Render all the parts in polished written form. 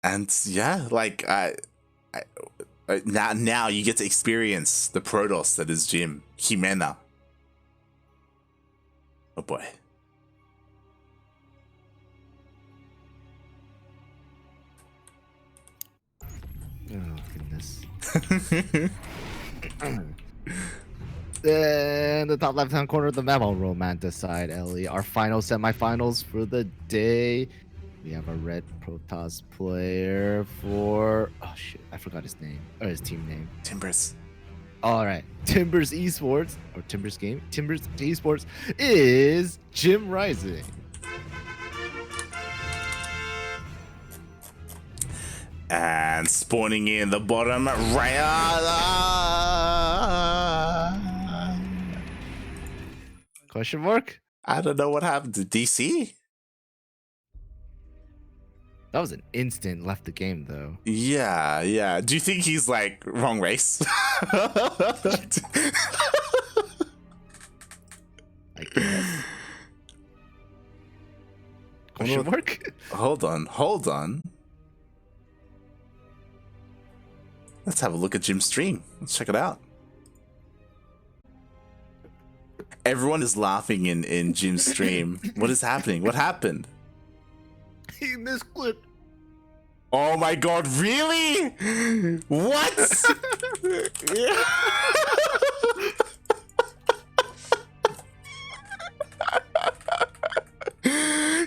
And yeah, like now you get to experience the Protoss that is Jim Jimena. Oh boy. Oh goodness. Then the top left-hand corner of the map, I'll romanticize Ellie. Our final semifinals for the day. We have a red Protoss player for I forgot his name or his team name. Timbers. All right, Timbers Esports or Timbers Game. Timbers Esports is JimRising. And spawning in the bottom right. Question mark? I don't know what happened to DC. That was an instant left the game though. Yeah, yeah. Do you think he's like wrong race? I guess. Question mark? Hold on. Let's have a look at Jim's stream. Let's check it out. Everyone is laughing in Jim's stream. What is happening? What happened? He misclicked. Oh my god, really? What?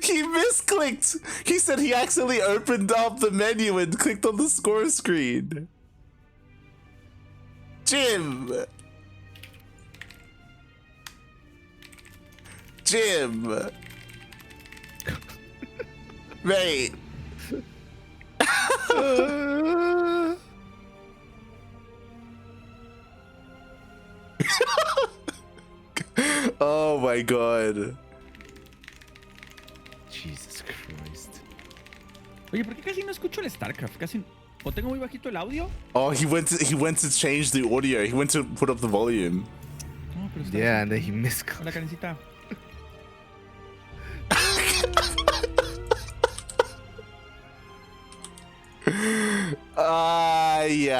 He misclicked. He said he accidentally opened up the menu and clicked on the score screen. Jim. Mate. Oh my god. Jesus Christ. Oye, ¿por qué casi no escucho el StarCraft? Casi... ¿O tengo muy bajito el audio? Oh, he went to change the audio. He went to put up the volume. No, pero está... Yeah, and then he misclicked. Hola, Karencita. Ay.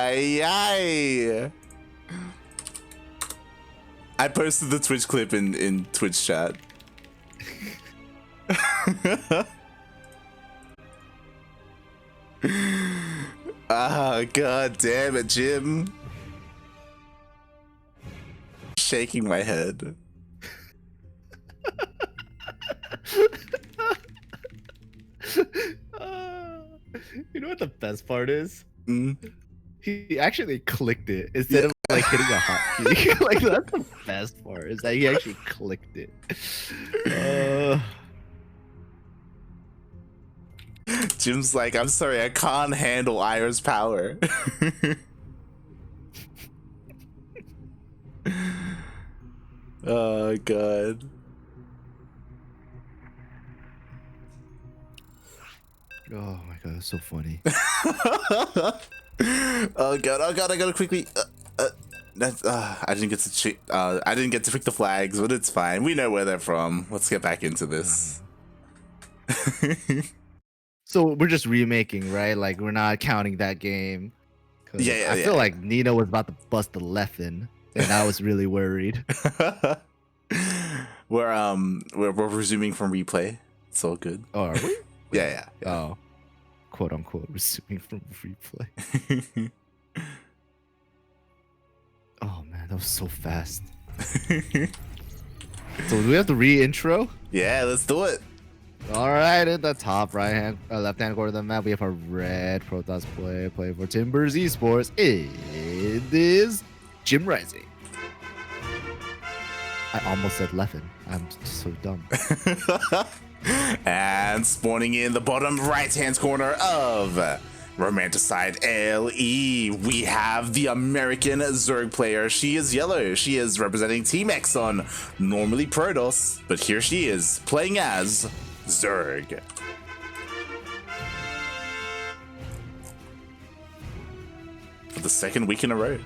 I posted the Twitch clip in Twitch chat. Ah, god damn it, Jim. Shaking my head. You know what the best part is? Mm. He actually clicked it instead of like hitting a hotkey. Like that's the best part is that he actually clicked it. Jim's like, I'm sorry, I can't handle Ira's power. Oh god. Oh my god, that's so funny. Oh god, I gotta quickly. I didn't get to pick the flags, but it's fine. We know where they're from. Let's get back into this. So we're just remaking, right? Like we're not counting that game. Yeah, I feel like Nino was about to bust the Leffen, and I was really worried. We're resuming from replay. It's all good. Oh, are we? Yeah. Oh, quote unquote, resuming from replay. Oh man, that was so fast. So do we have to re-intro? Yeah, let's do it. All right, in the top left-hand corner of the map, we have a red Protoss player playing for Timbers Esports. It is JimRising. I almost said Leffen. I'm so dumb. And spawning in the bottom right-hand corner of Romanticide LE, we have the American Zerg player. She is yellow. She is representing Team Exxon, normally Protoss, but here she is playing as Zerg. For the second week in a row.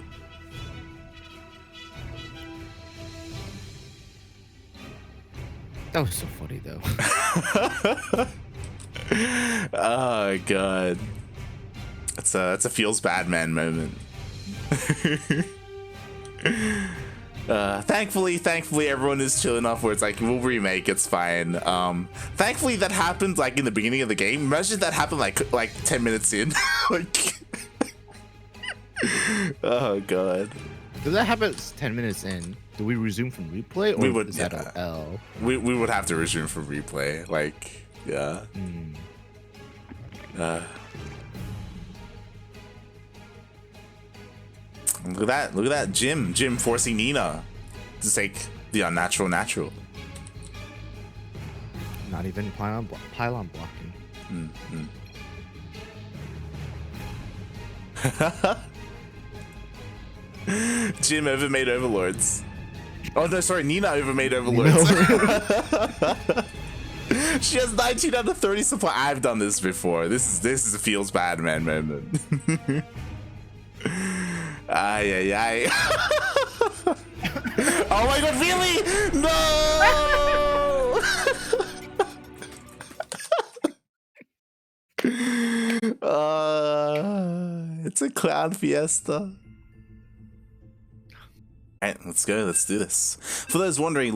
That was so funny though. Oh god. It's a feels bad man moment. Thankfully everyone is chill enough where it's like, we'll remake, it's fine. Thankfully that happened like in the beginning of the game. Imagine if that happened like 10 minutes in. Like, oh god. Does that happen 10 minutes in? Do we resume from replay, or We would, is that an L? We would have to resume from replay. Like, yeah. Look at that, Jim forcing Nina to take the unnatural natural. Not even pylon blocking. Jim overmade overlords. Oh no, sorry, Nina overmade overlords. She has 19 out of 30 supply. I've done this before. This is a feels bad man moment. Ay, ay, ay. Oh my god, really? No! It's a clown fiesta. Alright, let's go. Let's do this. For those wondering,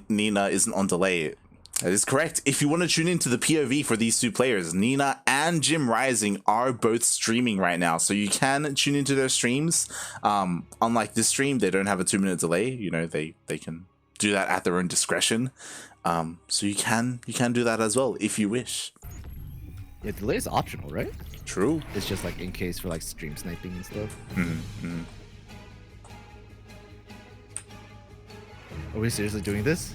Nina isn't on delay. That is correct. If you want to tune into the POV for these two players, Nina and JimRising are both streaming right now, so you can tune into their streams. Unlike this stream, they don't have a 2-minute delay. You know, they can do that at their own discretion. So you can do that as well if you wish. Yeah, delay is optional, right? True. It's just like in case for like stream sniping and stuff. Are we seriously doing this?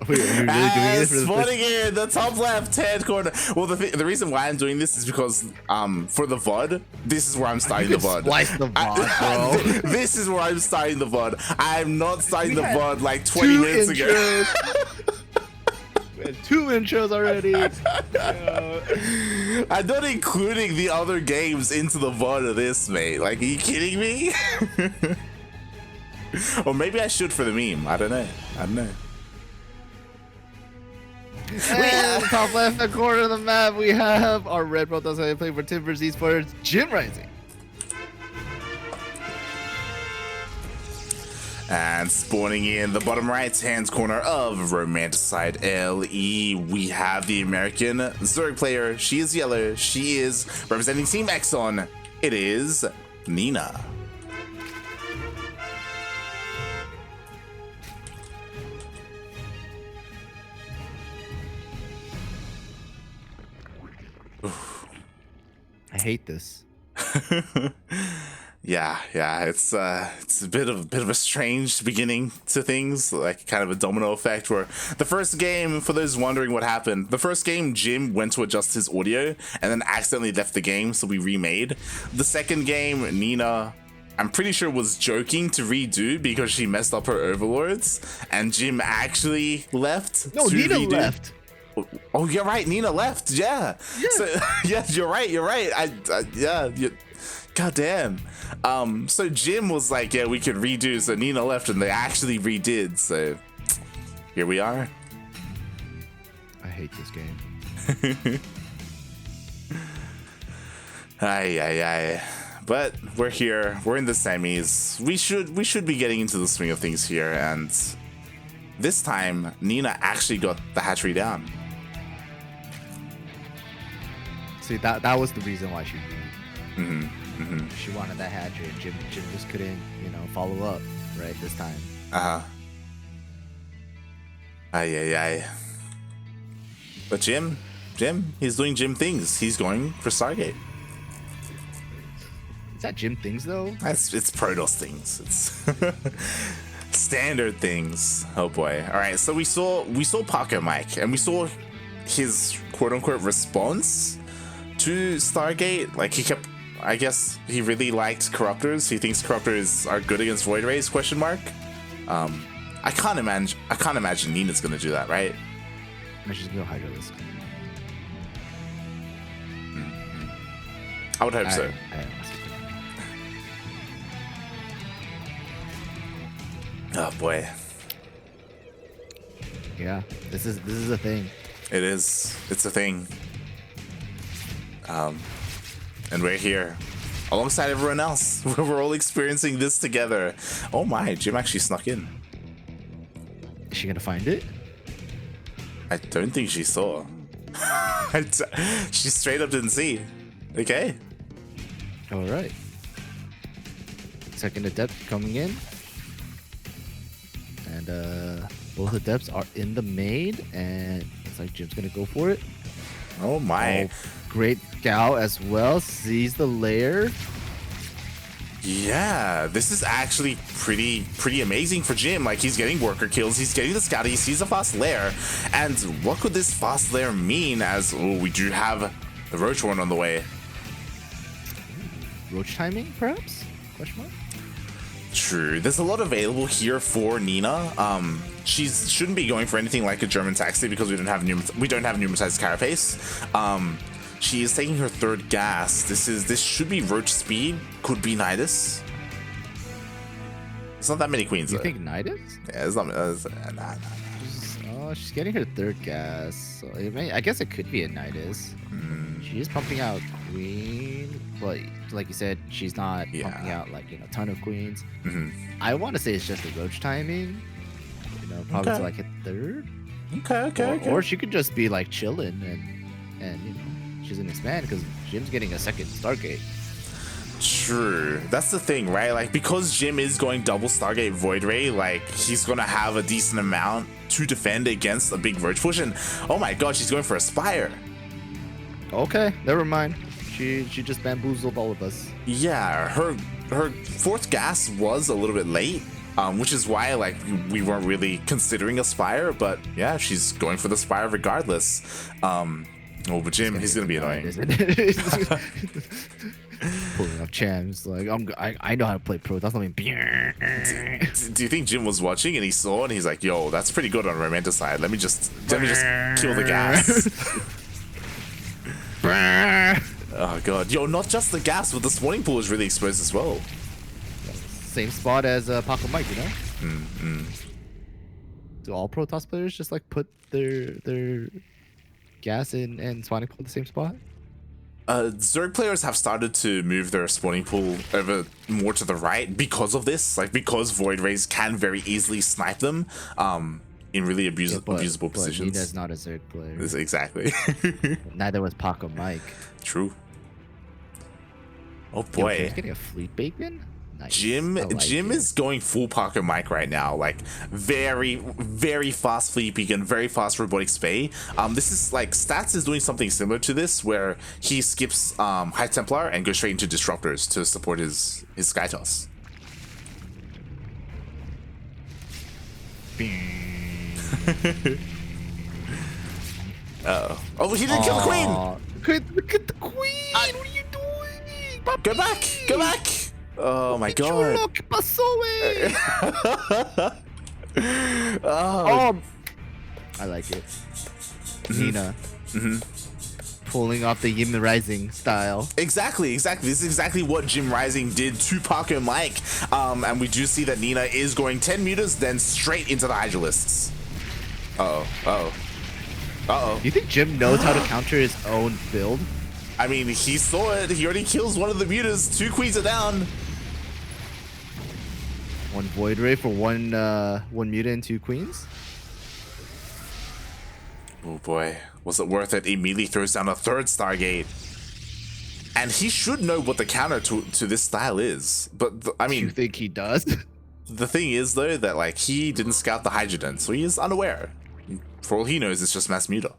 Wait, are you really doing this? Spawning in the top left hand corner. Well, the reason why I'm doing this is because for the VOD, this is where I'm starting the VOD. Splice the VOD, bro. This is where I'm starting the VOD. I'm not starting the VOD like 20 minutes ago. We had 2 intros already. I'm not including the other games into the VOD of this, mate. Like, are you kidding me? Or maybe I should for the meme. I don't know. And top left hand corner of the map, we have our red Protoss playing for PvZ for JimRising. And spawning in the bottom right hand corner of Romanticide LE, we have the American Zerg player. She is yellow. She is representing Team Exxon. It is Nina. I hate this. Yeah, it's a bit of a strange beginning to things, like kind of a domino effect where the first game, for those wondering what happened, the first game Jim went to adjust his audio and then accidentally left the game, so we remade. The second game, Nina, I'm pretty sure, was joking to redo because she messed up her overlords, and Jim actually left. No, Nina left. Oh, you're right. Nina left. Yeah. So, yeah, you're right. Yeah. God damn. So Jim was like, yeah, we could redo. So Nina left, and they actually redid. So here we are. I hate this game. Aye. But we're here. We're in the semis. We should be getting into the swing of things here, and this time Nina actually got the hatchery down. See, that was the reason why she moved. She wanted that hatchery, and Jim just couldn't, follow up right this time. Aye. But Jim, he's doing Jim things. He's going for Stargate. Is that Jim things though? It's Protoss things. It's standard things. Oh boy. All right. So we saw Paco Mike, and we saw his quote unquote response to Stargate. Like, I guess he really liked Corruptors. He thinks Corruptors are good against Void Rays, ? I can't imagine Nina's gonna do that, right? No, she's gonna go Hydralisk. I would hope so. Oh boy. Yeah, this is a thing. It is. It's a thing. And we're here alongside everyone else. We're all experiencing this together. Oh my, Jim actually snuck in. Is she gonna find it? I don't think she saw. She straight up didn't see. Okay. All right. Second adept coming in. And both adepts are in the main, and looks like Jim's gonna go for it. Oh my. Oh, great Gao as well, sees the lair. Yeah, this is actually pretty amazing for Jim. Like, he's getting worker kills, he's getting the scout, he sees a fast lair. And what could this fast lair mean, as we do have the Roach one on the way? Roach timing, perhaps? Question mark? True. There's a lot available here for Nina. She shouldn't be going for anything like a German taxi because we don't have pneumatized carapace. She is taking her third gas. This should be Roach speed. Could be Nidus. It's not that many queens. You though. think Nidus? Yeah, it's not. Nah. Oh, she's getting her third gas. So I guess it could be a Nidus. She is pumping out queen, but like you said, she's not pumping out like a ton of queens. I want to say it's just a Roach timing. Probably to like hit third. Okay. Or she could just be like chilling and she's an expand because Jim's getting a second Stargate. True. That's the thing, right? Like, because Jim is going double Stargate Void Ray, like, he's gonna have a decent amount to defend against a big Roach push. And oh my god, she's going for a Spire. Okay, never mind. She just bamboozled all of us. Yeah, her fourth gas was a little bit late, which is why like we weren't really considering a Spire. But yeah, she's going for the Spire regardless. But Jim, he's gonna be annoying. Pulling up champs like I know how to play pro. That's not mean. Do you think Jim was watching and he saw and he's like, "Yo, that's pretty good on Romanticide. Let me just kill the gas." Oh god, yo, not just the gas, but the spawning pool is really exposed as well. Same spot as Paco Mike, Do all Protoss players just like put their gas and spawning pool in the same spot? Zerg players have started to move their spawning pool over more to the right because of this, like because Void Rays can very easily snipe them in really abusable positions. Nina's not a Zerg player. Exactly. Neither was Paco Mike. True. Oh boy. Yo, he's getting a fleet bacon? Nice. Jim is going full Parker Mike right now, like very fast fleet beacon, very fast robotic spay. This is like Stats is doing something similar to this where he skips High Templar and goes straight into disruptors to support his Sky Toss. Oh, he didn't kill the queen. Look at the queen. What are you doing? Papi? Go back. Oh my god. ¿Qué pasó, güey? Oh. I like it. Nina. Pulling off the JimRising style. Exactly. This is exactly what JimRising did to Parker Mike. And we do see that Nina is going 10 meters, then straight into the Hydralisks. Uh-oh. Do you think Jim knows how to counter his own build? I mean, he saw it. He already kills one of the mutas. 2 queens are down. One Void Ray for one muta and 2 queens. Oh boy, was it worth it? Immediately throws down a 3rd Stargate. And he should know what the counter to this style is. But, I mean... You think he does? The thing is, though, that, like, he didn't scout the Hydrogen, so he is unaware. For all he knows, it's just Mass Muta.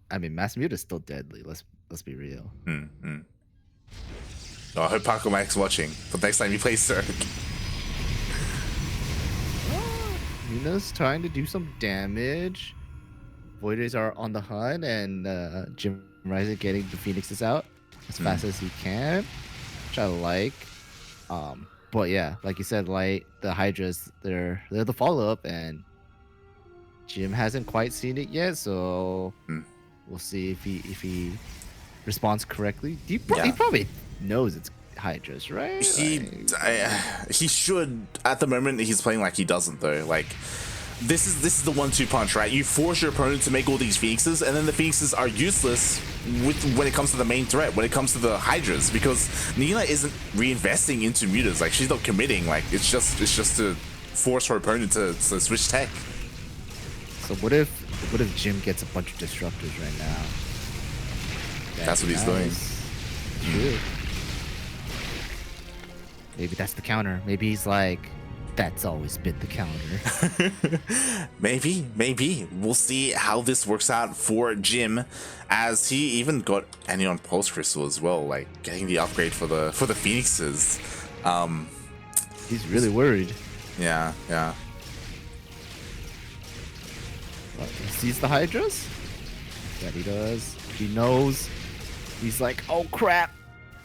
I mean, Mass Muta is still deadly. Let's be real. Oh, I hope Paco Mike's watching, but next time he plays Zerg. Nina's trying to do some damage. Void Rays are on the hunt, and JimRising getting the Phoenixes out as fast as he can, which I like. But yeah, like you said, like the Hydras, they're the follow-up, and Jim hasn't quite seen it yet, so we'll see if he responds correctly. He probably knows it's Hydras, right? He should. At the moment, he's playing like he doesn't, though. Like, this is the 1-2 punch, right? You force your opponent to make all these phoenixes, and then the phoenixes are useless when it comes to the main threat, when it comes to the hydras, because Nina isn't reinvesting into mutas. Like, she's not committing. Like, it's just to force her opponent to switch tech. So what if Jim gets a bunch of disruptors right now? That's what he's doing. True. Maybe that's the counter. Maybe he's like, that's always been the counter. Maybe. We'll see how this works out for Jim, as he even got Anion Pulse Crystal as well, like getting the upgrade for the Phoenixes. He's really worried. Yeah. He sees the Hydras? Yeah, he does. He knows. He's like, oh crap,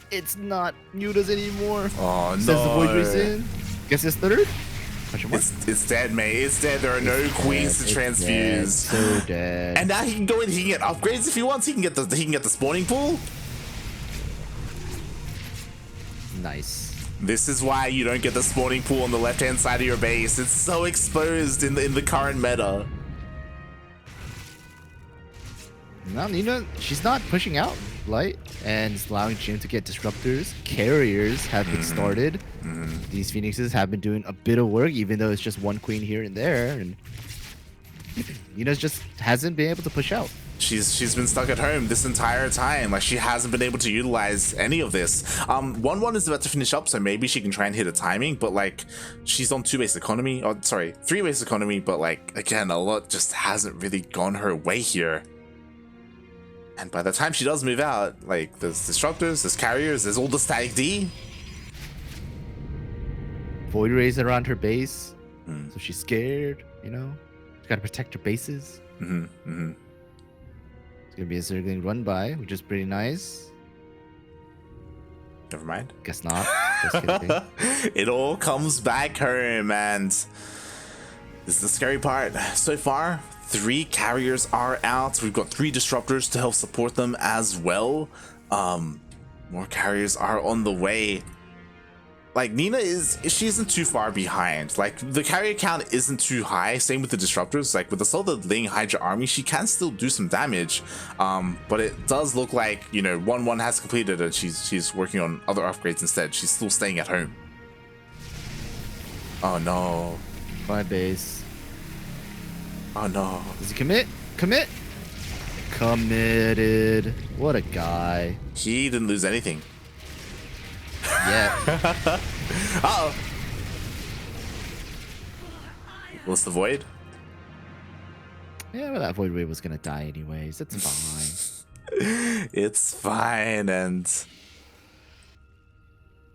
it's not mutas anymore. Oh no. Says the Void Reason. Guess it's third? It's dead, mate. It's dead. There are no queens to transfuse. Dead. So dead. And now he can go in. He can get upgrades if he wants. He can get the spawning pool. Nice. This is why you don't get the spawning pool on the left-hand side of your base. It's so exposed in the current meta. Now Nina, she's not pushing out Light and allowing Jim to get disruptors. Carriers have been started. These Phoenixes have been doing a bit of work, even though it's just one queen here and there. And Nina just hasn't been able to push out. She's been stuck at home this entire time. Like, she hasn't been able to utilize any of this. 1-1 is about to finish up, so maybe she can try and hit a timing, but like, she's on 2-base economy. Oh, sorry, 3-base economy, but like, again, a lot just hasn't really gone her way here. And by the time she does move out, like, there's disruptors, there's carriers, there's all the static D. Void Rays around her base, so she's scared, you know? She's gotta protect her bases. It's gonna be a circling run by, which is pretty nice. Never mind. Guess not. Just kidding. It all comes back home, and this is the scary part. So far, 3 carriers are out. We've got 3 disruptors to help support them as well. More carriers are on the way. Like, Nina she isn't too far behind. Like, the carrier count isn't too high. Same with the disruptors. Like, with the Solid Ling Hydra army, she can still do some damage. But it does look like, you know, 1-1 has completed and she's working on other upgrades instead. She's still staying at home. Oh no. My base. Oh no. Does he commit? Commit? Committed. What a guy. He didn't lose anything. Yeah. Uh-oh. What's the void? Yeah, well, that Void Ray was gonna die anyways. It's fine. It's fine. And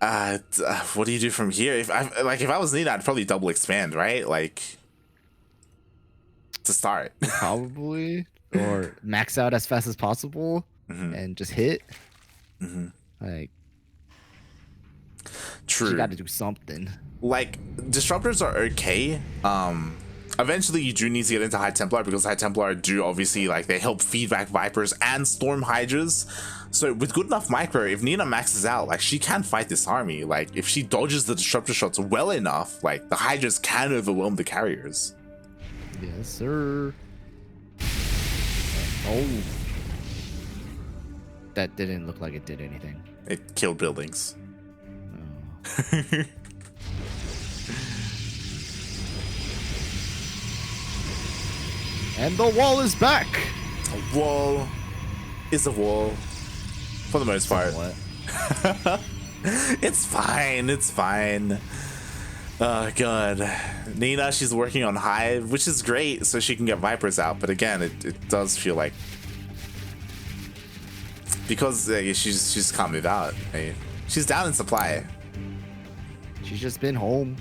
what do you do from here? If I was Nina, I'd probably double expand, right? Like, to start. Probably. Or max out as fast as possible and just hit. Like, true. you gotta do something. Like, disruptors are okay. Eventually you do need to get into High Templar, because High Templar do obviously, like, they help feedback Vipers and Storm Hydras. So with good enough micro, if Nina maxes out, like, she can fight this army. Like, if she dodges the disruptor shots well enough, like, the Hydras can overwhelm the carriers. Yes, sir. Oh. That didn't look like it did anything. It killed buildings. Oh. And the wall is back. A wall is a wall, for the most part. What? It's fine. It's fine. Oh god. Nina, she's working on Hive, which is great, so she can get Vipers out. But again, it does feel like, because she's can't move out. She's down in supply. She's just been home.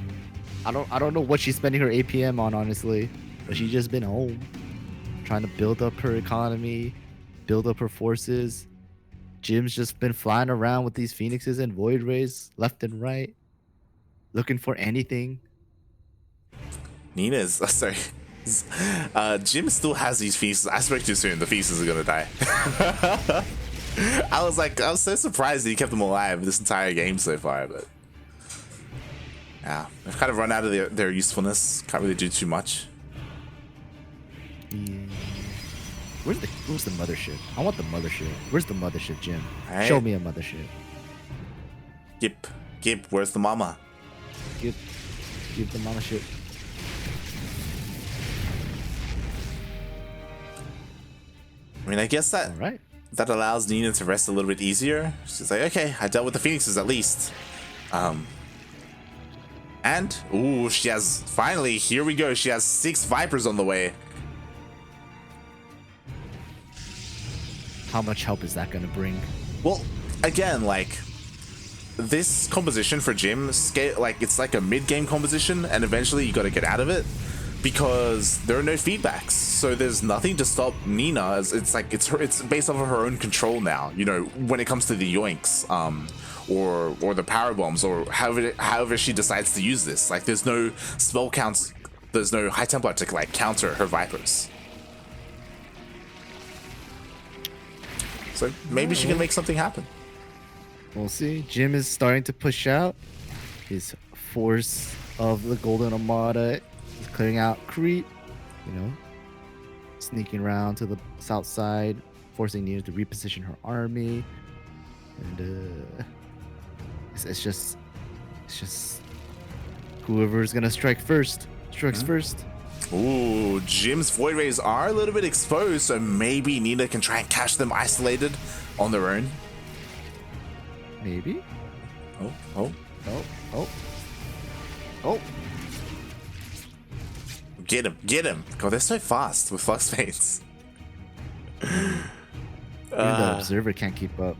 I don't know what she's spending her APM on, honestly, but she's just been home, trying to build up her economy, build up her forces. Jim's just been flying around with these Phoenixes and Void Rays left and right, looking for anything. Nina's sorry. Jim still has these Phoenixes. I spoke too soon. The Phoenixes are gonna die. I was so surprised that he kept them alive this entire game so far, but yeah, they've kind of run out of their usefulness. Can't really do too much. Yeah. Where's the mothership? I want the mothership. Where's the mothership, Jim? Alright. Show me a mothership. Gip, where's the mama? Give the mothership. I mean, I guess that All right. that allows Nina to rest a little bit easier. She's like, okay, I dealt with the Phoenixes at least. And ooh, she has finally, here we go. She has 6 Vipers on the way. How much help is that gonna bring? Well, again, like this composition for Jim, like it's like a mid-game composition, and eventually you got to get out of it because there are no feedbacks. So there's nothing to stop Nina. It's like it's based off of her own control now. You know, when it comes to the yoinks, or the power bombs, or however she decides to use this. Like there's no spell counts. There's no High Templar to like counter her Vipers. So maybe she can make something happen. We'll see. Jim is starting to push out. His force of the Golden Armada is clearing out creep. You know, sneaking around to the south side, forcing Nina to reposition her army. And it's just whoever's gonna strike first strikes first. Ooh, Jim's Void Rays are a little bit exposed, so maybe Nina can try and catch them isolated on their own. Maybe. Oh. Get him. God, they're so fast with Flux Fates. Even the observer can't keep up.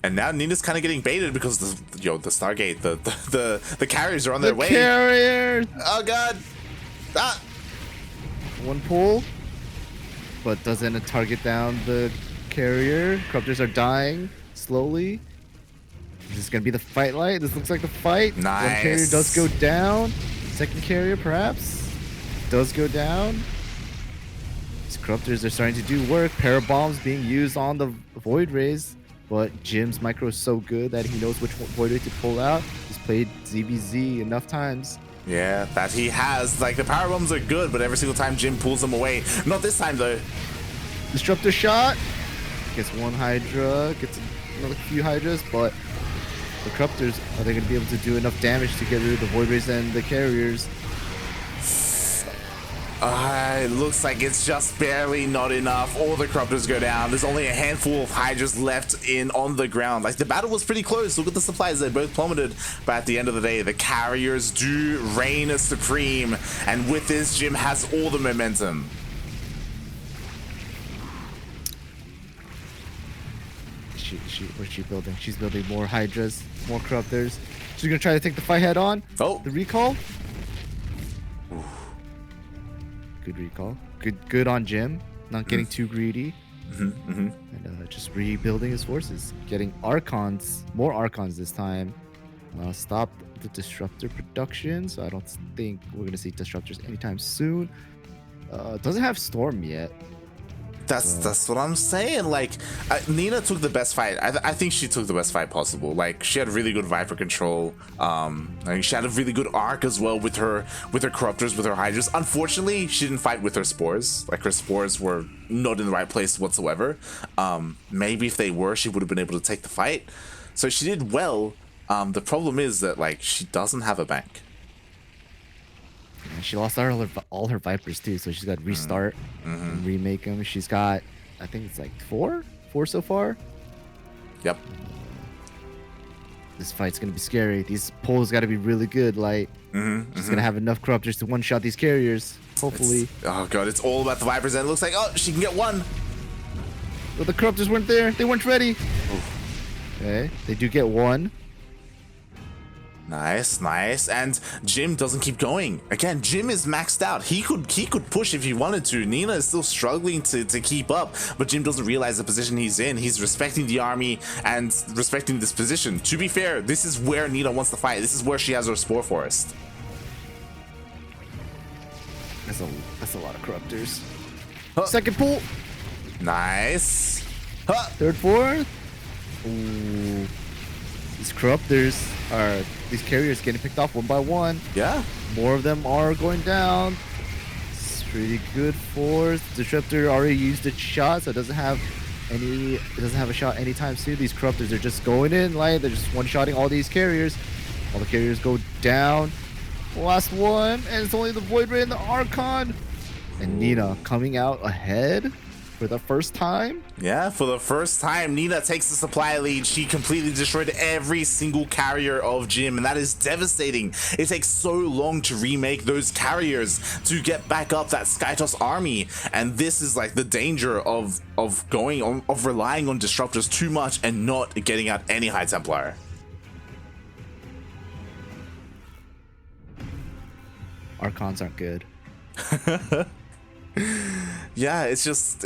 And now Nina's kind of getting baited because the Stargate, the carriers are on their way. Carrier! Oh god! Ah! One pull, but doesn't target down the carrier. Corruptors are dying slowly. Is this gonna be the fight light? This looks like the fight. Nice. One carrier does go down. Second carrier perhaps does go down. These corruptors are starting to do work. Pair of bombs being used on the Void Rays. But Jim's micro is so good that he knows which Void Ray to pull out. He's played ZVZ enough times. Yeah, that he has. Like, the power bombs are good, but every single time Jim pulls them away. Not this time, though. Disruptor shot. Gets one Hydra. Gets another few Hydras. But the Corruptors, are they going to be able to do enough damage to get rid of the Void Rays and the carriers? It looks like it's just barely not enough. All the Corruptors go down. There's only a handful of Hydras left on the ground. Like, the battle was pretty close. Look at the supplies. They both plummeted. But at the end of the day, the carriers do reign supreme. And with this, Jim has all the momentum. What's she building? She's building more Hydras, more Corruptors. She's going to try to take the fight head on. Oh. The recall. Good recall. Good on Jim. Not getting too greedy. And just rebuilding his forces. Getting Archons. More Archons this time. Stop the Disruptor production. So I don't think we're going to see Disruptors anytime soon. Doesn't have Storm yet. That's what I'm saying. Like, Nina took the best fight. I think she took the best fight possible. Like, she had really good Viper control. Like, she had a really good arc as well with her Corruptors, with her Hydras. Unfortunately, she didn't fight with her Spores. Like, her Spores were not in the right place whatsoever. Maybe if they were, she would have been able to take the fight. So she did well. The problem is that, like, she doesn't have a bank. And she lost all her Vipers too, so she's got to restart and remake them. She's got, I think it's like four so far. Yep. This fight's gonna be scary. These pulls got to be really good. Like, she's gonna have enough Corruptors to one-shot these carriers. Hopefully. Oh god, it's all about the Vipers, and it looks like she can get one. But the Corruptors weren't there. They weren't ready. Okay, they do get one. Nice. And Jim doesn't keep going. Again, Jim is maxed out. He could push if he wanted to. Nina is still struggling to keep up, but Jim doesn't realize the position he's in. He's respecting the army and respecting this position. To be fair, this is where Nina wants to fight. This is where she has her Spore Forest. That's a lot of Corruptors. Second pull. Nice. Third, fourth. Ooh. These Corruptors are, these carriers getting picked off one by one. Yeah. More of them are going down. pretty good force. Disruptor already used its shot, so it doesn't have a shot anytime soon. These corruptors are just going in, like they're just one-shotting all these carriers. All the carriers go down. Last one, and it's only the Void Ray and the Archon. And Nina coming out ahead for the first time. Yeah, for the first time, Nina takes the supply lead. She completely destroyed every single carrier of Jim, and that is devastating. It takes so long to remake those carriers to get back up that Skytoss army, and this is like the danger of relying on disruptors too much and not getting out any High Templar. Archons aren't good. Yeah, it's just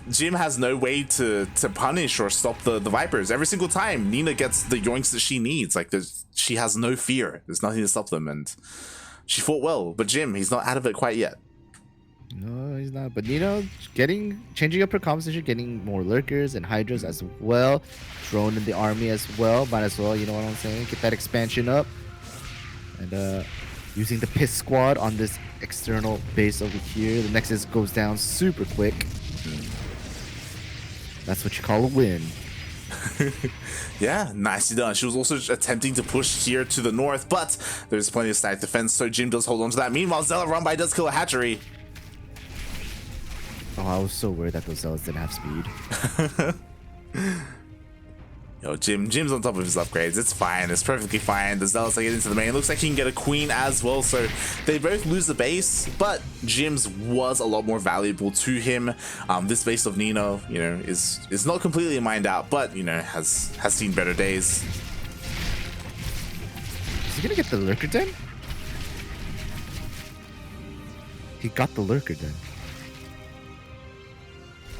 Jim has no way to punish or stop the Vipers. Every single time Nina gets the yoinks that she needs, like she has no fear. There's nothing to stop them, and she fought well. But Jim, he's not out of it quite yet. No, he's not. But Nina changing up her composition, getting more lurkers and hydras as well. Drone in the army as well. Might as well, you know what I'm saying? Get that expansion up. And using the piss squad on this external base over here. The Nexus goes down super quick. That's what you call a win. Yeah, nicely done. She was also attempting to push here to the north, but there's plenty of static defense, so Jim does hold on to that. Meanwhile, Zella run by does kill a hatchery. Oh, I was so worried that those Zealots didn't have speed. Yo, Jim's on top of his upgrades. It's fine. It's perfectly fine. The Zealots are getting into the main. It looks like he can get a queen as well. So they both lose the base, but Jim's was a lot more valuable to him. This base of Nino, you know, is not completely mined out, but you know, has seen better days. Is he gonna get the lurker den? He got the lurker den.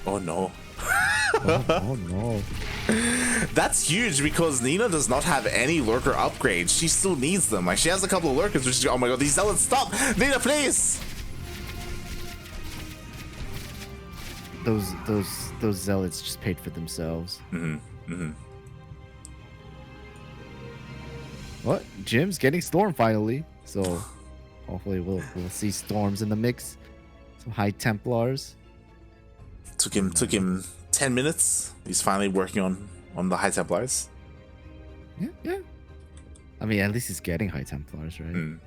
Oh no. Oh no. That's huge because Nina does not have any lurker upgrades. She still needs them. Like, she has a couple of lurkers, which is, oh my god, these Zealots, stop! Nina, please! Those Zealots just paid for themselves. What? Jim's getting Storm finally, so hopefully we'll see Storms in the mix. Some High Templars. Took him 10 minutes. He's finally working on the High Templars. Yeah. I mean, at least he's getting High Templars, right?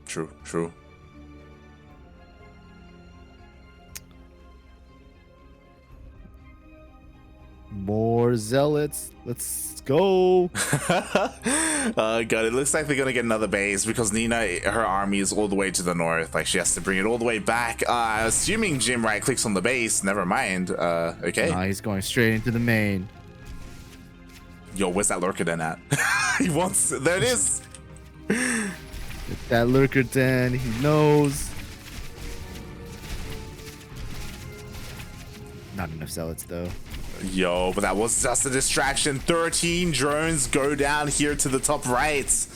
True. More Zealots. Let's go. God, it looks like they're gonna get another base because Nina, her army is all the way to the north. Like, she has to bring it all the way back. Assuming Jim right clicks on the base. Never mind. Okay. Nah, he's going straight into the main. Yo, where's that lurker den at? He wants. There it is. With that lurker den, he knows. Not enough Zealots though. Yo, but that was just a distraction. 13 drones go down here to the top right.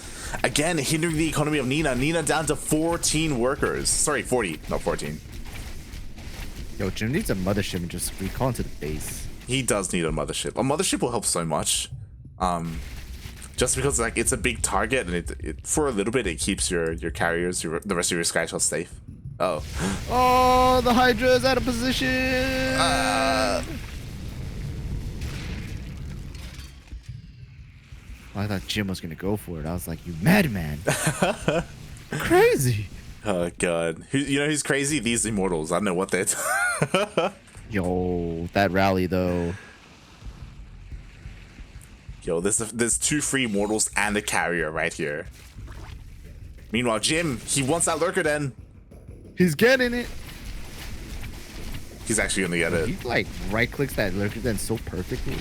Again, hindering the economy of Nina. Nina down to 14 workers. Sorry, 40, not 14. Yo, Jim needs a mothership and just recall into the base. He does need a mothership. A mothership will help so much. Just because like it's a big target and it for a little bit it keeps your carriers, the rest of your sky shots safe. Oh. Oh, the Hydra's out of position. I thought Jim was gonna go for it. I was like, you madman. Crazy. Oh god. You know who's crazy? These immortals. I don't know what they're Yo, that rally though. Yo, there's 2 free immortals and a carrier right here. Meanwhile, Jim, he wants that lurker den. He's getting it. He's actually gonna get it. He like right clicks that lurker den so perfectly.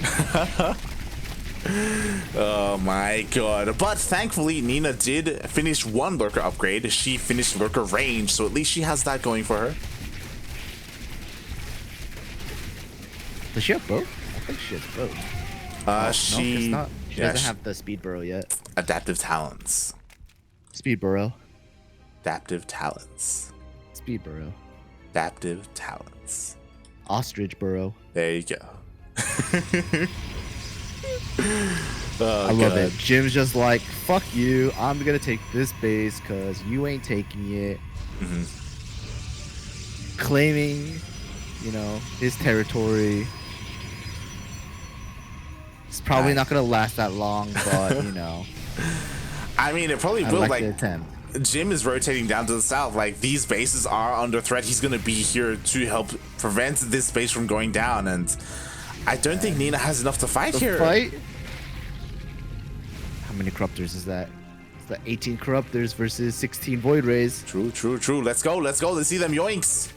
Oh my god. But thankfully, Nina did finish one lurker upgrade. She finished lurker range, so at least she has that going for her. Does she have both? I think she has both. She doesn't have the speed burrow yet. Adaptive talents. Speed burrow. Adaptive talents. Speed burrow. Adaptive talents. Ostrich burrow. There you go. I love it. Jim's just like, fuck you. I'm gonna take this base because you ain't taking it. claiming, his territory. It's probably not gonna last that long, but I mean, it probably I will. like Like, the attempt. Jim is rotating down to the south. Like, these bases are under threat. He's gonna be here to help prevent this base from going down, and I don't think Nina has enough to fight here. Fight? How many corruptors is that? It's the 18 corruptors versus 16 void rays. True. Let's go. Let's see them yoinks.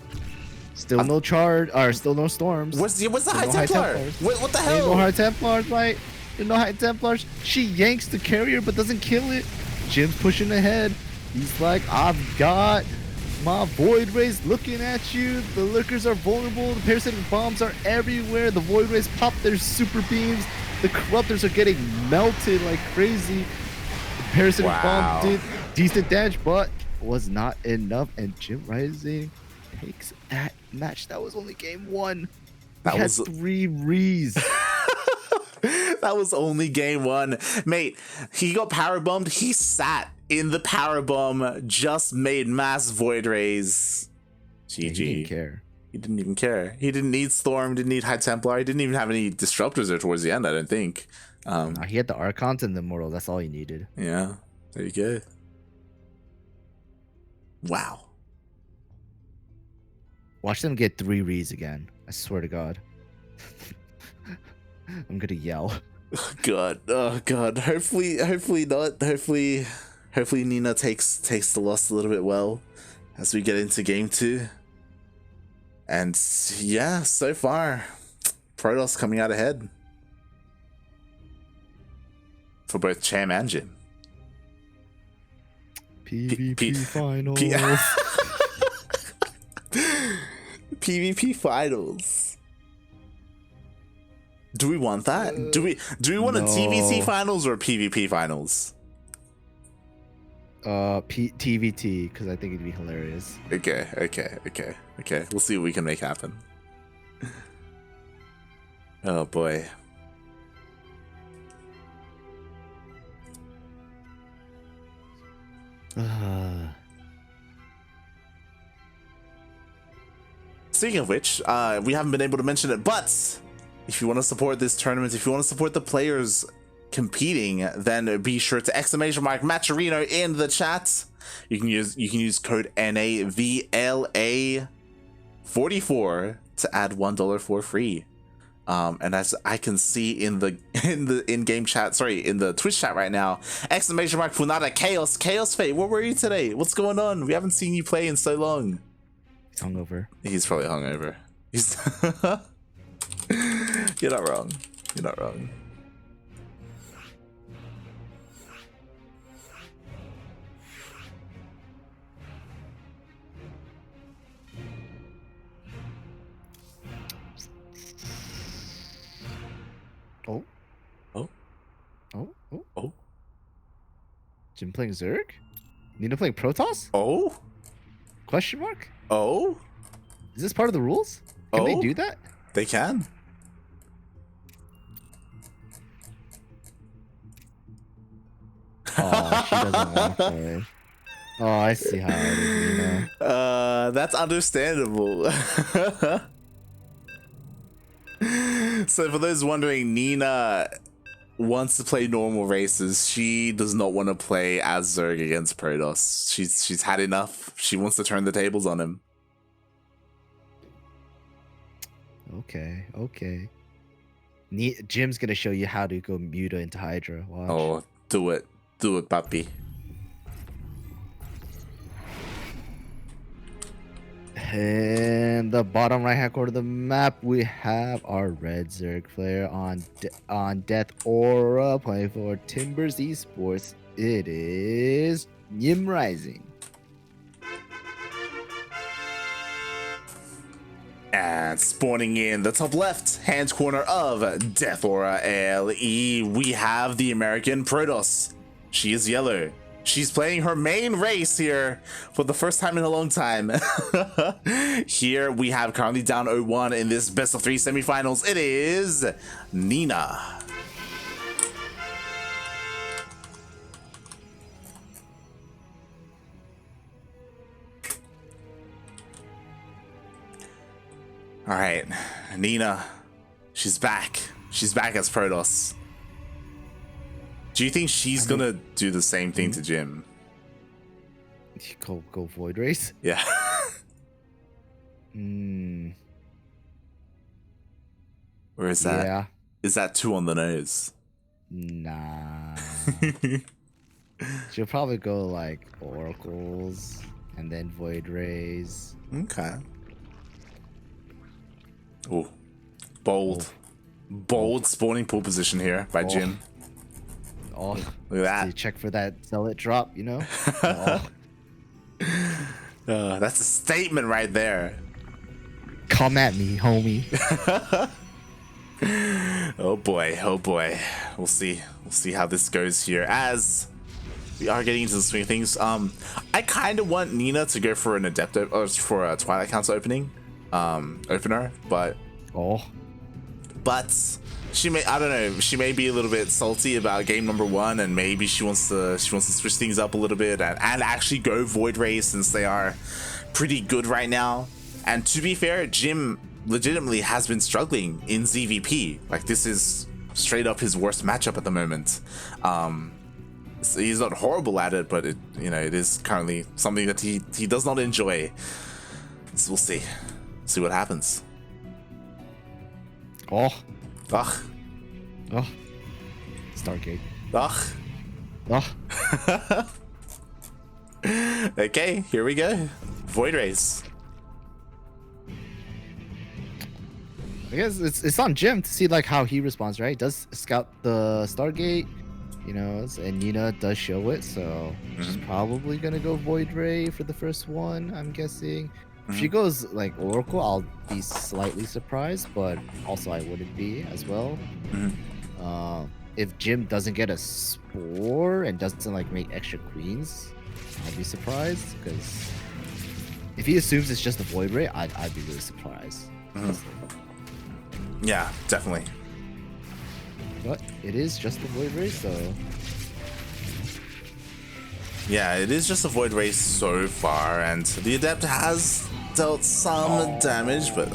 Still no charge, or still no storms. What's the High no Templar? What the hell? Ain't no High Templars, right? There's no High Templars. She yanks the carrier but doesn't kill it. Jim's pushing ahead. He's like, I've got my void rays looking at you. The lurkers are vulnerable. The parasitic bombs are everywhere. The void rays pop their super beams. The corruptors are getting melted like crazy. The parasitic bomb did decent damage, but was not enough. And JimRising takes that match. That was only game 1. That was 3 rees. That was only game 1, mate. He got power bombed. He sat in the power bomb. Just made mass void rays. GG. Yeah, he didn't care. He didn't even care. He didn't need Storm. Didn't need High Templar. He didn't even have any disruptors there towards the end, I don't think. He had the Archons and the Immortal. That's all he needed. Yeah. There you go. Wow. Watch them get 3 rees again. I swear to God. I'm gonna yell. God. Oh God. Hopefully not. Hopefully Nina takes the loss a little bit well as we get into game 2. And yeah, so far, Protoss coming out ahead for both Cham and Jim. PvP finals. PvP finals. Do we want that? Do we want a TVT finals or PvP finals? TVT, because I think it'd be hilarious. Okay. We'll see what we can make happen. Oh boy. Speaking of which, we haven't been able to mention it, but if you want to support this tournament, if you want to support the players competing, then be sure to !Matcherino in the chat. You can use code NAVLA44 to add $1 for free. And as I can see in the in-game chat, sorry, in the Twitch chat right now, !Funada Chaos Fate, where were you today? What's going on? We haven't seen you play in so long. He's hungover. He's probably hungover. He's You're not wrong. Oh. Jim playing Zerg? Nina playing Protoss? Oh? Question mark? Oh? Is this part of the rules? Can they do that? They can. Oh, she doesn't want to play. Oh, I see how it is, Nina. That's understandable. So for those wondering, Nina wants to play normal races. She does not want to play as Zerg against Protoss. She's had enough. She wants to turn the tables on him. Okay. Jim's gonna show you how to go Muta into Hydra. Watch. Oh, do it, papi. In the bottom right hand corner of the map, we have our red Zerg player on Death Aura playing for Timbers Esports. It is JimRising. And spawning in the top left hand corner of Death Aura LE, we have the American Protoss. She is yellow. She's playing her main race here for the first time in a long time. Here we have currently down 0-1 in this best of 3 semifinals. It is Nina. All right, Nina, she's back. She's back as Protoss. Do you think she's gonna do the same thing to Jim? Go Void Race? Yeah. Or is that? Yeah. Is that too on the nose? Nah. She'll probably go like Oracles and then Void Rays. Okay. Oh, bold. Bold spawning pool position here by Jim. Oh, Look at you that. check for that Zealot drop, you know? Oh. That's a statement right there. Come at me, homie. Oh boy, oh boy. We'll see. We'll see how this goes here as we are getting into the swing of things. I kind of want Nina to go for an Adept or for a Twilight Council opener, but she may, I don't know, she may be a little bit salty about game number 1, and maybe she wants to switch things up a little bit and actually go Void Race since they are pretty good right now. And to be fair, Jim legitimately has been struggling in ZVP. Like, this is straight up his worst matchup at the moment. So he's not horrible at it, but it is currently something that he does not enjoy. So we'll see what happens. Ugh. Stargate. Okay, here we go. Void Race. I guess it's on Jim to see like how he responds, right? He does scout the Stargate, and Nina does show it, so she's probably gonna go Void Ray for the first one, I'm guessing. If she goes like Oracle, I'll be slightly surprised, but also I wouldn't be as well. If Jim doesn't get a Spore and doesn't like make extra queens, I'll be surprised, because if he assumes it's just a Void Ray, I'd be really surprised. Yeah, definitely. But it is just a Void Ray, so yeah, it is just a Void Race so far, and the Adept has dealt some damage, but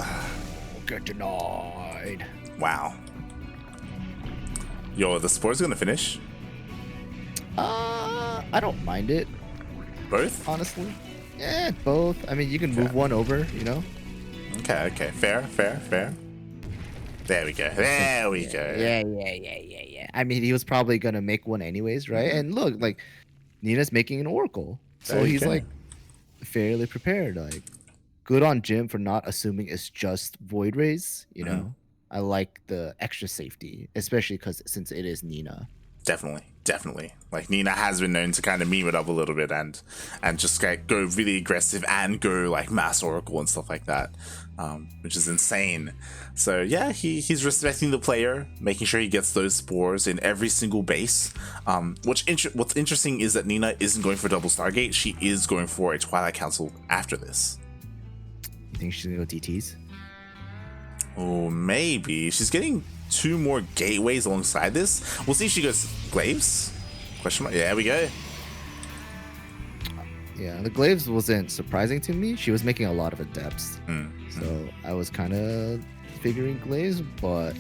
get denied. wow. Yo, the Spore's gonna finish? I don't mind it, Both? honestly. Yeah, both. I mean, you can move one over, Okay. Fair. There we go. Yeah. I mean, he was probably gonna make one anyways, right? And look, like, Nina's making an Oracle, so he's Okay. like fairly prepared. Like, good on Jim for not assuming it's just Void Rays. I like the extra safety, especially since it is Nina. Definitely. Like, Nina has been known to kind of meme it up a little bit and just like go really aggressive and go like mass Oracle and stuff like that, which is insane. So yeah, he's respecting the player, making sure he gets those spores in every single base. What's interesting is that Nina isn't going for double Stargate. She is going for a Twilight Council after this. You think she's gonna go DTs? Oh, maybe. She's getting 2 more gateways alongside this. We'll see if she goes Glaives. Question mark. Yeah, there we go. Yeah, the Glaives wasn't surprising to me. She was making a lot of Adepts. So I was kind of figuring Glaives, but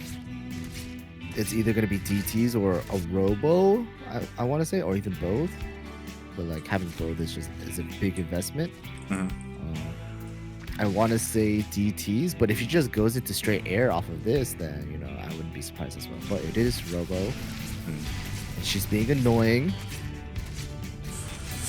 it's either going to be DTs or a Robo, I want to say, or even both. But like having both is a big investment. I want to say DTs, but if she just goes into straight air off of this, then I wouldn't be surprised as well. But it is Robo. And she's being annoying.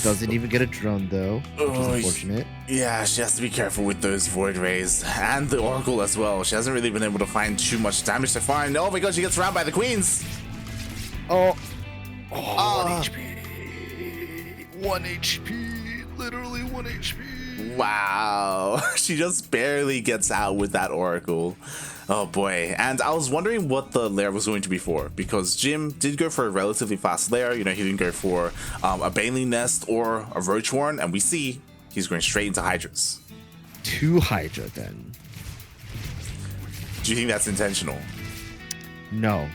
Doesn't even get a drone though, which is unfortunate. Yeah, she has to be careful with those Void Rays and the Oracle as well. She hasn't really been able to find too much damage so far. And oh my god, she gets surrounded by the Queens. 1 HP. 1 HP. Literally 1 HP. Wow. She just barely gets out with that Oracle. Oh boy. And I was wondering what the lair was going to be for, because Jim did go for a relatively fast lair. He didn't go for a Baneling Nest or a Roach Warren, and we see he's going straight into Hydras. 2 Hydra then. Do you think that's intentional? No.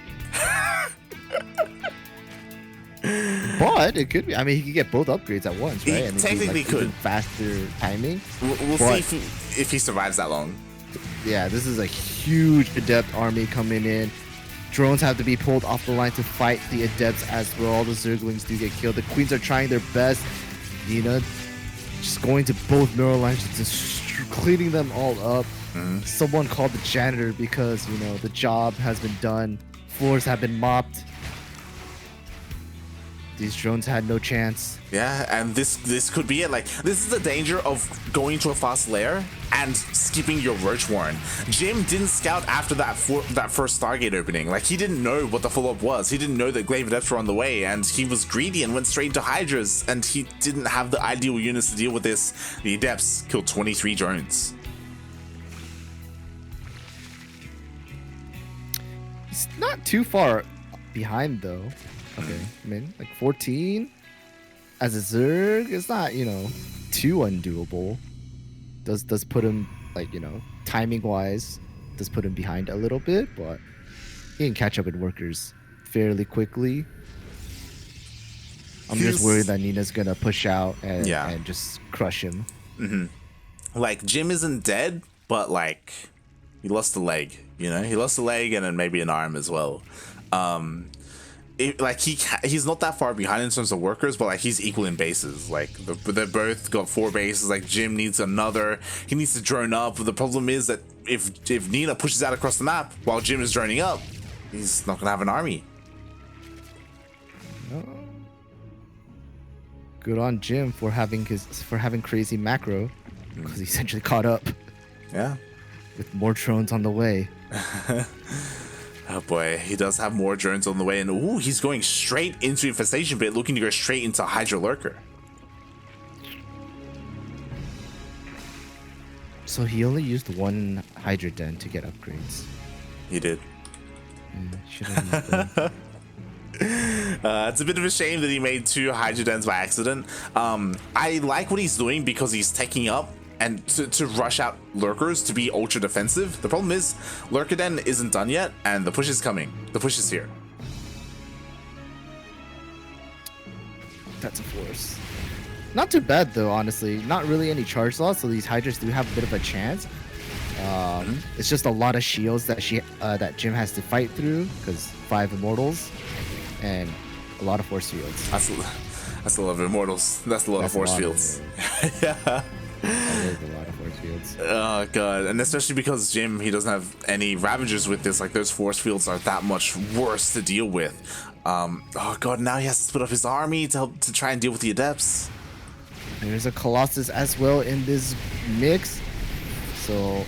But it could be. I mean, he could get both upgrades at once, right? He technically could. Faster timing. We'll see if he survives that long. yeah, this is a huge adept army coming in. Drones have to be pulled off the line to fight the adepts as well. All the Zerglings do get killed. The queens are trying their best. Nina just going to both mirror lines, just cleaning them all up. Someone called the janitor because, you know, the job has been done. Floors have been mopped. These drones had no chance. Yeah, and this could be it. Like, this is the danger of going to a fast lair and skipping your Roach Warren. Jim didn't scout after that first Stargate opening. Like, he didn't know what the follow-up was. He didn't know that Glaive Adepts were on the way, and he was greedy and went straight to Hydras, and he didn't have the ideal units to deal with this. The Adepts killed 23 drones. He's not too far behind, though. Okay, I mean, like 14 as a Zerg, it's not, you know, too undoable. Does put him, like, you know, timing wise, does put him behind a little bit, but he can catch up in workers fairly quickly. I'm just worried that Nina's gonna push out and just crush him. Like, Jim isn't dead, but like, he lost a leg. You know, he lost a leg and then maybe an arm as well. Like, he's not that far behind in terms of workers, but like, he's equal in bases. Like, they're both got 4 bases. Like, Jim needs another. He needs to drone up. The problem is that if Nina pushes out across the map while Jim is droning up, he's not gonna have an army. Good on Jim for having crazy macro, because he essentially caught up. Yeah, with more drones on the way. Oh boy, he does have more drones on the way, and ooh, he's going straight into Infestation Pit, looking to go straight into Hydra Lurker. So he only used 1 Hydra Den to get upgrades. He did. Should have used it's a bit of a shame that he made 2 Hydra Dens by accident. I like what he's doing because he's taking up and to rush out lurkers to be ultra defensive. The problem is Lurker Den isn't done yet, and the push is coming. The push is here. That's a force. Not too bad though, honestly. Not really any charge loss, so these Hydras do have a bit of a chance. It's just a lot of shields that that Jim has to fight through, because 5 immortals and a lot of force fields. That's a lot of immortals. That's a lot of force fields. Yeah. That is a lot of force fields. Oh god, and especially because Jim, he doesn't have any Ravagers with this. Like, those force fields are that much worse to deal with. Oh god, now he has to split up his army to help to try and deal with the Adepts. There's a Colossus as well in this mix, so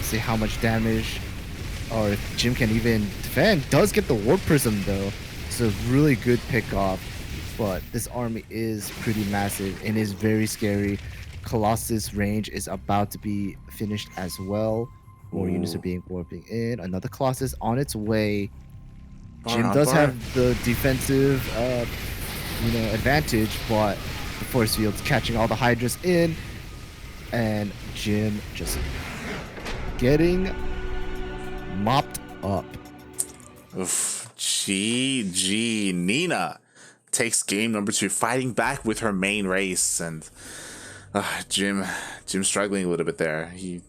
see how much damage, or if Jim can even defend. Does get the Warp Prism though. It's a really good pick off, but this army is pretty massive and is very scary. Colossus range is about to be finished as well. More units are being warping in. Another Colossus on its way. Jim does have the defensive advantage, but the force field's catching all the Hydras in, and Jim just getting mopped up. Oof. GG. Nina takes game number 2, fighting back with her main race, and Jim struggling a little bit there. He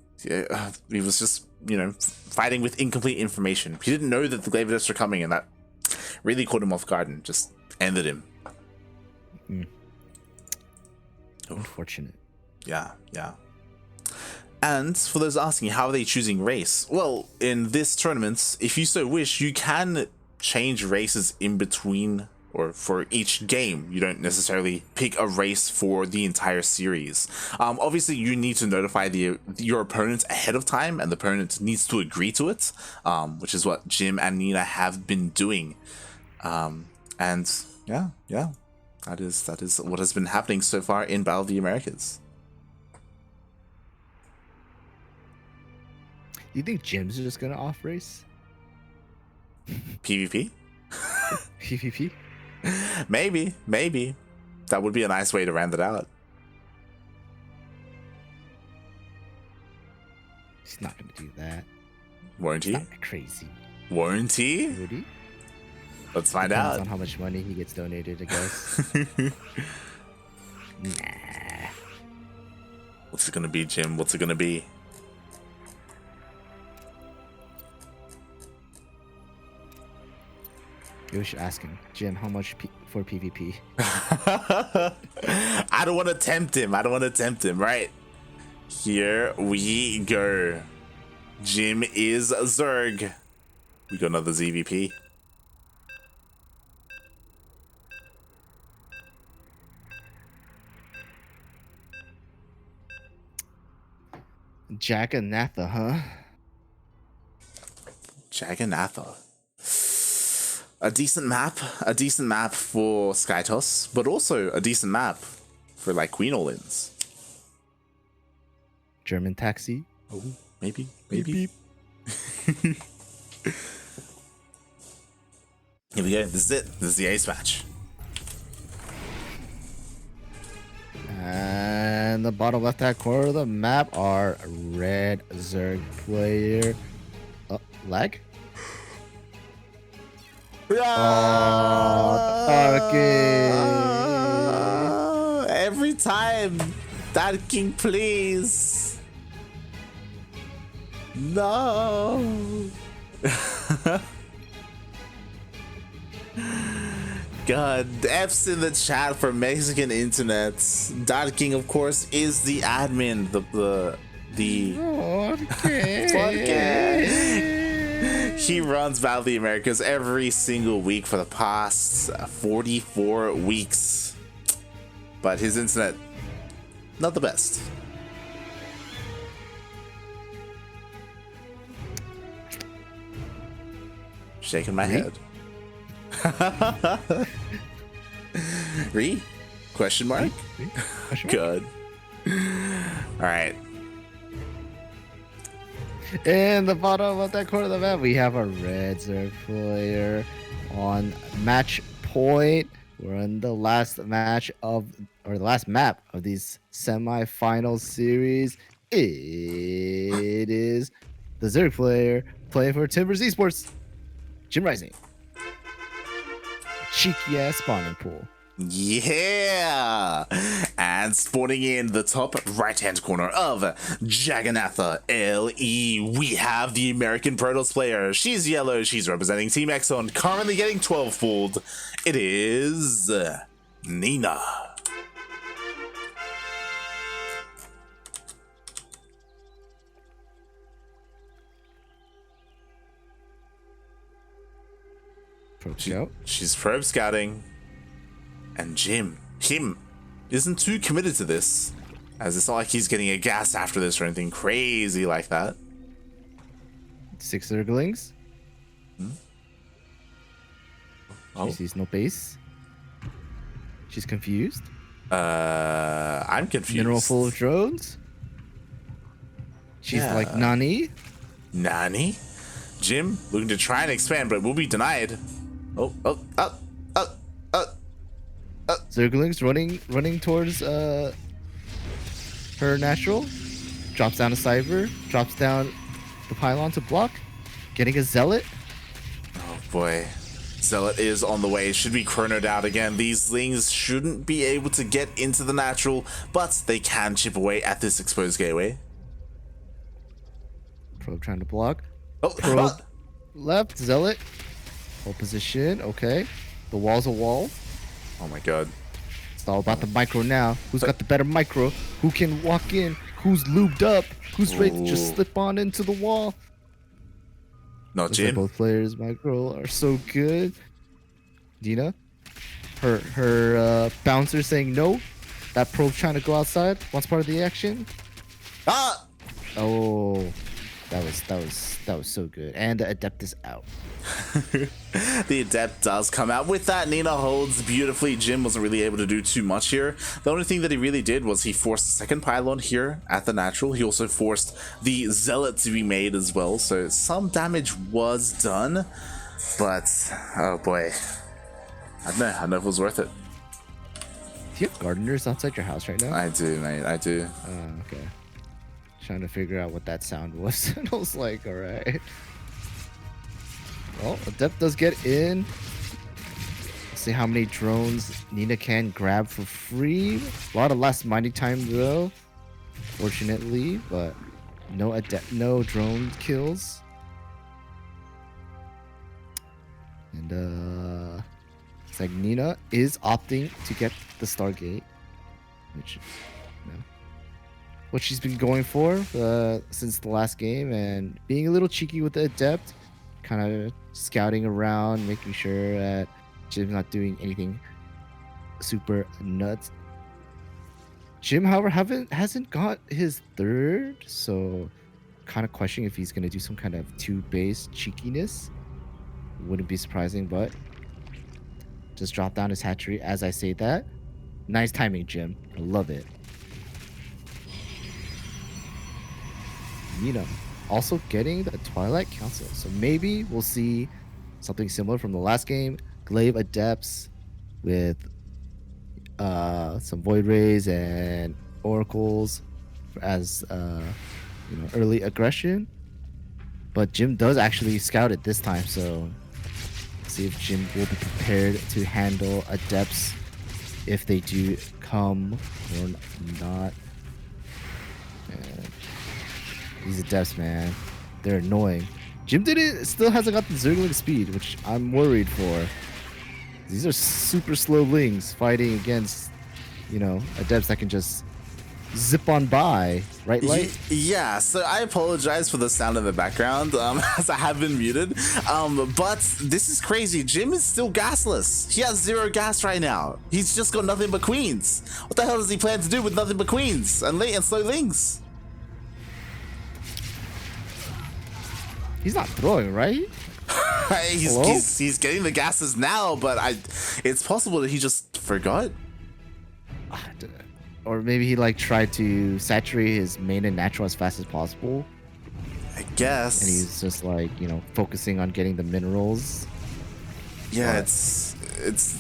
was just, you know, fighting with incomplete information. He didn't know that the Glaive Adepts were coming, and that really caught him off guard and just ended him. Unfortunate. Yeah. And for those asking, how are they choosing race? Well, in this tournament, if you so wish, you can change races in between, or for each game. You don't necessarily pick a race for the entire series. Obviously, you need to notify your opponent ahead of time, and the opponent needs to agree to it, which is what Jim and Nina have been doing. And yeah, that is what has been happening so far in Battle of the Americas. Do you think Jim's just gonna off race? PvP? PvP? Maybe. That would be a nice way to round it out. He's not gonna do that. Won't he? Not crazy. Won't he? Would he? Let's find Depends out. on how much money he gets donated, I guess. Nah. What's it gonna be, Jim? What's it gonna be? We should ask him, Jim, how much for PvP? I don't want to tempt him. Right? Here we go. Jim is Zerg. We got another ZVP. Jaganatha, huh? Jaganatha. A decent map for Skytoss, but also a decent map for like Queen Orleans. German taxi. Oh, maybe. Beep, beep. Here we go. This is it. This is the ace match. And the bottom left-hand corner of the map are red Zerg player. Lag? Every time. That king, please. No. God, F's in the chat for Mexican internet. Dot King, of course, is the admin. He runs Battle of the Americas every single week for the past 44 weeks. But his internet, not the best. Shaking my head. Re? Question mark? Good. Alright. In the bottom of that corner of the map, we have a red Zerg player on match point. We're in the last match of, or the last map of these semi-final series. It is the Zerg player playing for Timbers Esports, JimRising. Cheeky ass spawning pool. Yeah! And spawning in the top right-hand corner of Jaganatha LE, we have the American Protoss player. She's yellow, she's representing Team Exxon, currently getting 12-fold. It is Nina. Probe scout. She's probe scouting. And him, isn't too committed to this, as it's not like he's getting a gas after this or anything crazy like that. 6 Zerglings. Oh. She sees no base. She's confused. I'm confused. Mineral full of drones. She's like, Nani? Nani? Jim, looking to try and expand, but will be denied. Zerglings running towards her natural. Drops down a cyber. Drops down the pylon to block. Getting a zealot. Oh boy. Zealot is on the way. Should be chronoed out again. These things shouldn't be able to get into the natural, but they can chip away at this exposed gateway. Probe trying to block. Oh, Probe left. Zealot. Hold position. Okay. The wall's a wall. Oh my god. It's all about the micro now. Who's got the better micro? Who can walk in? Who's lubed up? Who's ready to just slip on into the wall? No, Jim. Both players' micro are so good. Dina, her bouncer saying no. That probe trying to go outside. Wants part of the action. Ah! Oh, that was so good. And the adept is out. The adept does come out. With that, Nina holds beautifully. Jim wasn't really able to do too much here. The only thing that he really did was he forced the second pylon here at the natural. He also forced the zealot to be made as well, so some damage was done, but oh boy, I don't know if it was worth it. Do you have gardeners outside your house right now? I do, mate, I do. Okay. Trying to figure out what that sound was. And I was like, alright. Well, Adept does get in. Let's see how many drones Nina can grab for free. A lot of last mining time though, fortunately, but no drone kills. And It's like Nina is opting to get the Stargate, which, you know, what she's been going for since the last game, and being a little cheeky with the Adept, kind of scouting around, making sure that Jim's not doing anything super nuts. Jim, however, hasn't got his third, so kind of questioning if he's going to do some kind of 2-base cheekiness. Wouldn't be surprising, but just drop down his hatchery as I say that. Nice timing, Jim. I love it. Nina also getting the Twilight Council, so maybe we'll see something similar from the last game. Glaive Adepts with some Void Rays and Oracles as early aggression. But Jim does actually scout it this time, so see if Jim will be prepared to handle Adepts if they do come or not. And these Adepts, man, they're annoying. Jim still hasn't got the Zergling speed, which I'm worried for. These are super slow lings fighting against, Adepts that can just zip on by, right, Light? Yeah, so I apologize for the sound in the background, as I have been muted. But this is crazy. Jim is still gasless. He has 0 gas right now. He's just got nothing but queens. What the hell does he plan to do with nothing but queens and late and slow lings? He's not throwing, right? he's getting the gases now, but it's possible that he just forgot. Or maybe he tried to saturate his main and natural as fast as possible. I guess. And he's just focusing on getting the minerals. Yeah, but it's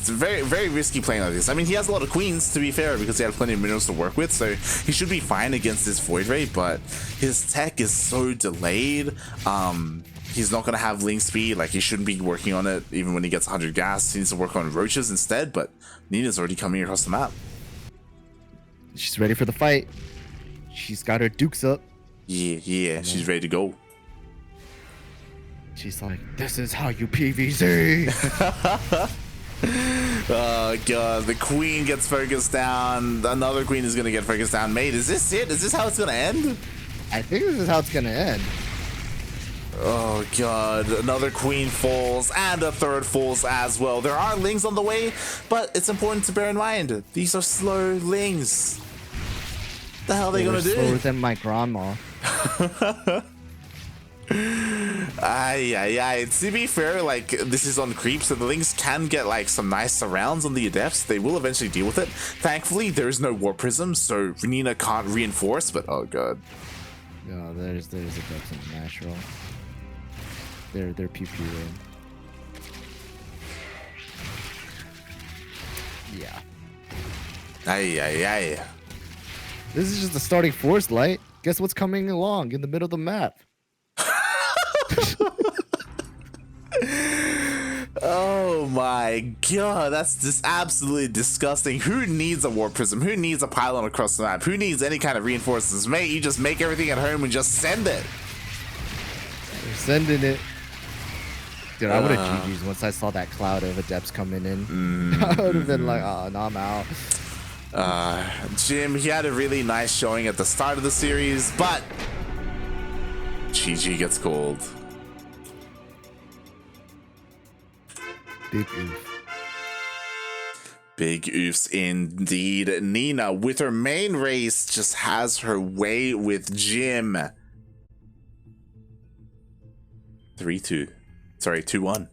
very, very risky playing like this. I mean, he has a lot of queens, to be fair, because he had plenty of minerals to work with, so he should be fine against this Void Ray, but his tech is so delayed. He's not going to have Ling speed. He shouldn't be working on it even when he gets 100 gas. He needs to work on roaches instead, but Nina's already coming across the map. She's ready for the fight. She's got her dukes up. Yeah, she's ready to go. She's like, this is how you PvZ. Oh god, the queen gets focused down. Another queen is gonna get focused down. Mate, is this it? Is this how it's gonna end? I think this is how it's gonna end. Oh god, another queen falls and a third falls as well. There are lings on the way, but it's important to bear in mind, these are slow lings. The hell are they gonna do? Slower than my grandma. Aye. To be fair, this is on creep, so the lings can get some nice surrounds on the Adepts. They will eventually deal with it. Thankfully, there is no War Prism, so Nina can't reinforce, but oh god. No, there's Adepts in the natural. They're pew in. Yeah. Aye. This is just the starting force, Light. Guess what's coming along in the middle of the map? Oh my god, that's just absolutely disgusting. Who needs a War Prism? Who needs a pylon across the map? Who needs any kind of reinforcements? Mate, you just make everything at home and just send it. We're sending it. Dude, I would have GG'd once I saw that cloud of Adepts coming in. I would have been like, oh, no, I'm out. Jim, he had a really nice showing at the start of the series, but GG gets called. Big oof. Big oofs indeed. Nina, with her main race, just has her way with Jim. 3-2. Sorry, 2-1.